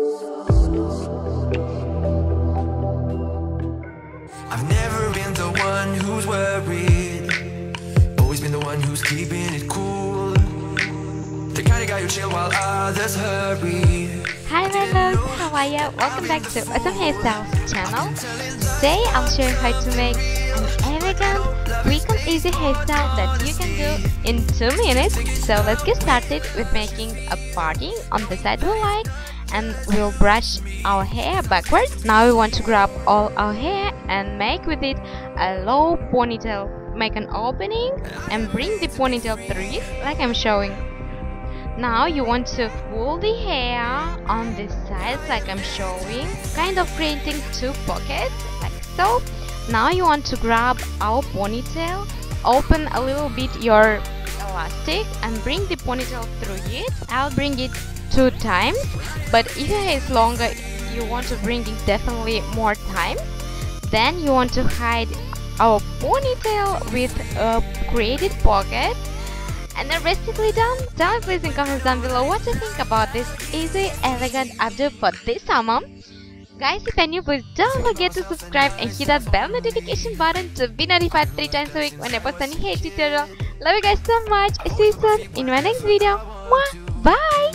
I've never been the one who's worried, always been the one who's keeping it cool. The kind of guy who chill while others hurry. Hi my loves, how are ya? Welcome back to Awesome Hairstyles channel. Today I'll show you how to make an elegant, quick and easy hairstyle that you can do in 2 minutes. So let's get started with making a parting on the side we like, and we'll brush our hair backwards. Now we want to grab all our hair and make with it a low ponytail. Make an opening and bring the ponytail through it like I'm showing. Now you want to pull the hair on the sides like I'm showing, kind of creating 2 pockets like so. Now you want to grab our ponytail, open a little bit your elastic and bring the ponytail through it. I'll bring it 2 times, but if your hair is longer you want to bring it definitely more times. Then you want to hide our ponytail with a created pocket. And then basically done. Tell me please in comments down below what you think about this easy, elegant updo for this summer. Guys, if you're new, please don't forget to subscribe and hit that bell notification button to be notified 3 times a week when I post a new hair tutorial. Love you guys so much. See you soon in my next video. Mwah! Bye!